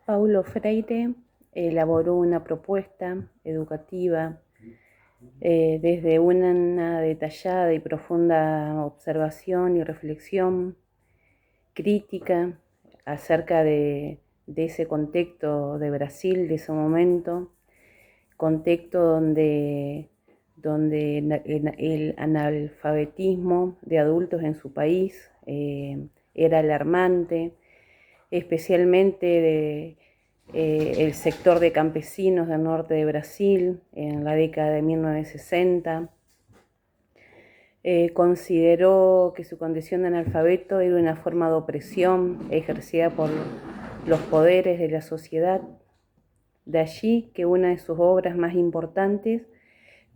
Paulo Freire elaboró una propuesta educativa desde una detallada y profunda observación y reflexión crítica acerca de ese contexto de Brasil, de ese momento, contexto donde el analfabetismo de adultos en su país era alarmante, especialmente el sector de campesinos del norte de Brasil en la década de 1960. Consideró que su condición de analfabeto era una forma de opresión ejercida por los poderes de la sociedad. De allí que una de sus obras más importantes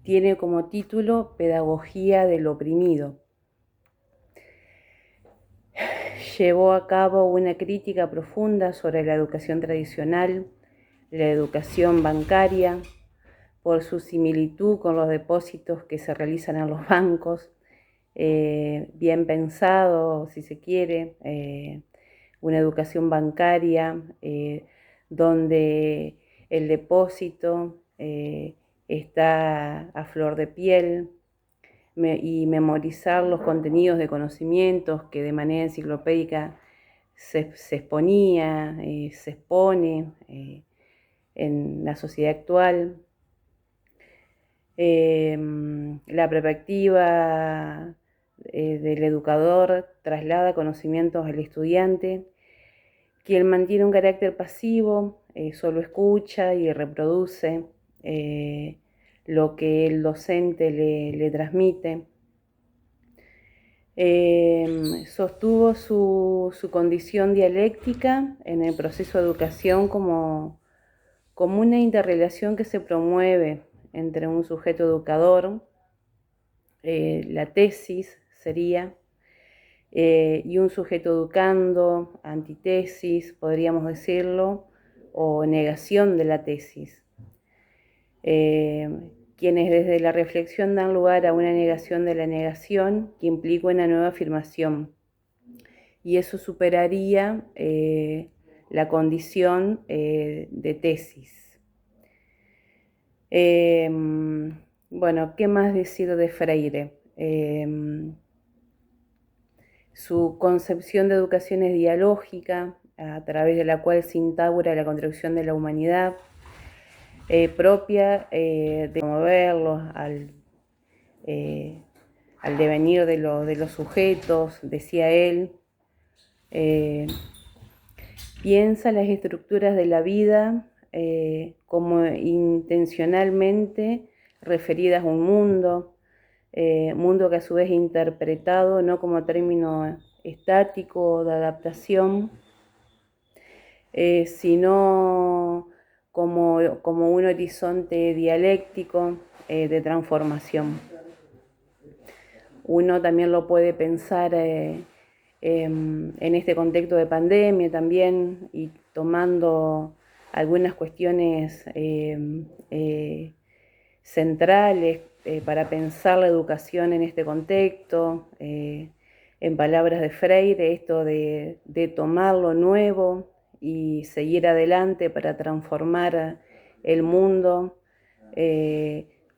tiene como título Pedagogía del oprimido. Llevó a cabo una crítica profunda sobre la educación tradicional, la educación bancaria, por su similitud con los depósitos que se realizan en los bancos, bien pensado, si se quiere, una educación bancaria donde el depósito está a flor de piel, y memorizar los contenidos de conocimientos que de manera enciclopédica se exponía, se expone en la sociedad actual. La perspectiva del educador traslada conocimientos al estudiante, quien mantiene un carácter pasivo, solo escucha y reproduce lo que el docente le transmite. Sostuvo su condición dialéctica en el proceso de educación como una interrelación que se promueve entre un sujeto educador, la tesis sería, y un sujeto educando, antitesis, podríamos decirlo, o negación de la tesis. Quienes desde la reflexión dan lugar a una negación de la negación que implica una nueva afirmación. Y eso superaría la condición de tesis. Bueno, ¿qué más decir de Freire? Su concepción de educación es dialógica, a través de la cual se instaura la construcción de la humanidad, propia de moverlos al devenir de los sujetos, decía él. Piensa las estructuras de la vida como intencionalmente referidas a un mundo que a su vez es interpretado no como término estático de adaptación, sino como un horizonte dialéctico de transformación. Uno también lo puede pensar en este contexto de pandemia también, y tomando algunas cuestiones centrales para pensar la educación en este contexto. En palabras de Freire, esto de tomar lo nuevo y seguir adelante para transformar el mundo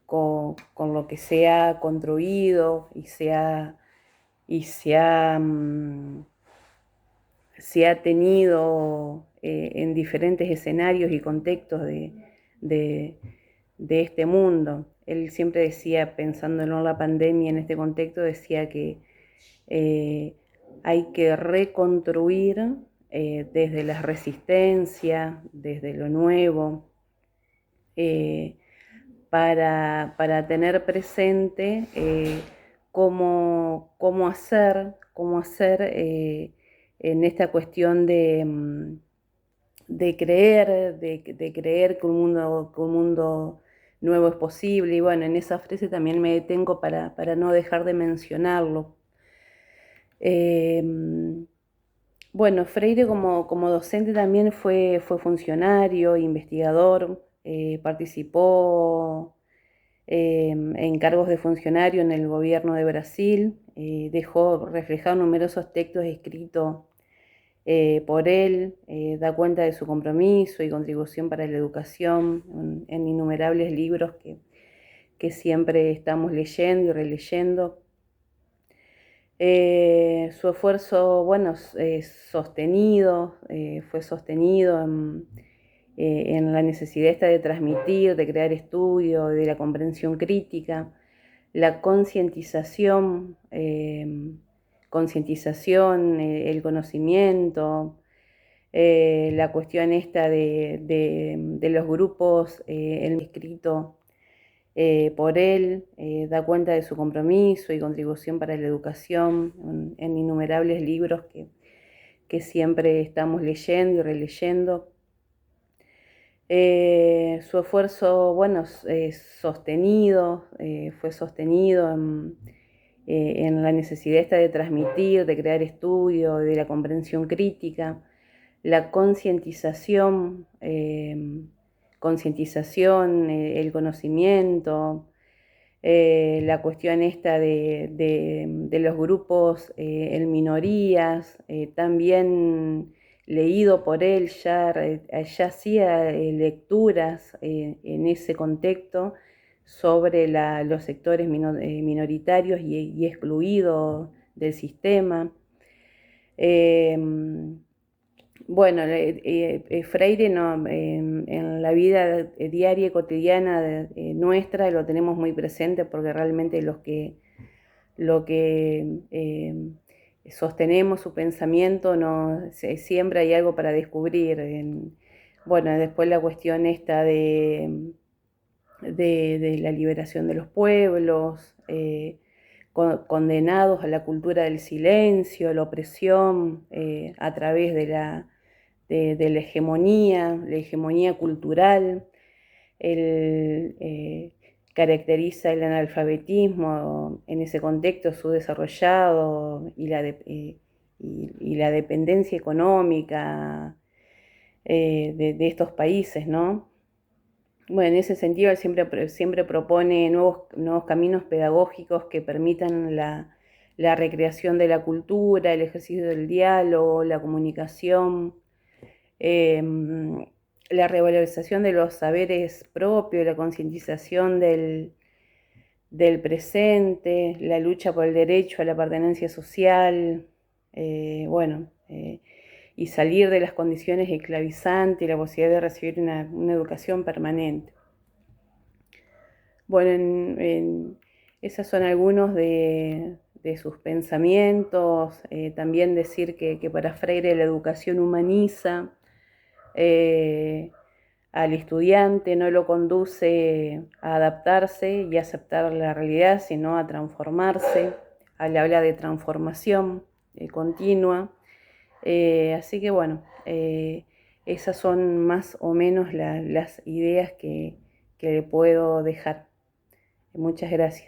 con lo que se ha construido y se ha tenido en diferentes escenarios y contextos de este mundo. Él siempre decía, pensando en la pandemia en este contexto, decía que hay que reconstruir desde la resistencia, desde lo nuevo, para tener presente cómo hacer en esta cuestión de creer que un mundo nuevo es posible. Y bueno, en esa frase también me detengo para no dejar de mencionarlo. Bueno, Freire como docente también fue funcionario, investigador, participó en cargos de funcionario en el gobierno de Brasil, dejó reflejados numerosos textos escritos por él, da cuenta de su compromiso y contribución para la educación en innumerables libros que siempre estamos leyendo y releyendo. Su esfuerzo, bueno, sostenido, fue sostenido en la necesidad esta de transmitir, de crear estudio, de la comprensión crítica, la concientización, el conocimiento, la cuestión esta de los grupos, el escrito por él, da cuenta de su compromiso y contribución para la educación en innumerables libros que siempre estamos leyendo y releyendo. Su esfuerzo, bueno, sostenido, fue sostenido en la necesidad esta de transmitir, de crear estudio, de la comprensión crítica, la concientización, el conocimiento, la cuestión esta de los grupos en minorías, también leído por él, ya hacía lecturas en ese contexto sobre los sectores minoritarios y excluidos del sistema. Bueno, Freire no, en la vida diaria y cotidiana nuestra lo tenemos muy presente porque realmente lo que sostenemos su pensamiento siempre hay algo para descubrir. Bueno, después la cuestión esta de la liberación de los pueblos, condenados a la cultura del silencio, la opresión a través de la hegemonía cultural. Caracteriza el analfabetismo en ese contexto subdesarrollado y la dependencia económica de estos países, ¿no? Bueno, en ese sentido él siempre propone nuevos caminos pedagógicos que permitan la recreación de la cultura, el ejercicio del diálogo, la comunicación, la revalorización de los saberes propios, la concientización del presente, la lucha por el derecho a la pertenencia social, y salir de las condiciones esclavizantes y la posibilidad de recibir una educación permanente. Bueno, esos son algunos de sus pensamientos. También decir que para Freire la educación humaniza al estudiante, no lo conduce a adaptarse y a aceptar la realidad, sino a transformarse. Él habla de transformación continua. Así que bueno, esas son más o menos las ideas que le puedo dejar. Muchas gracias.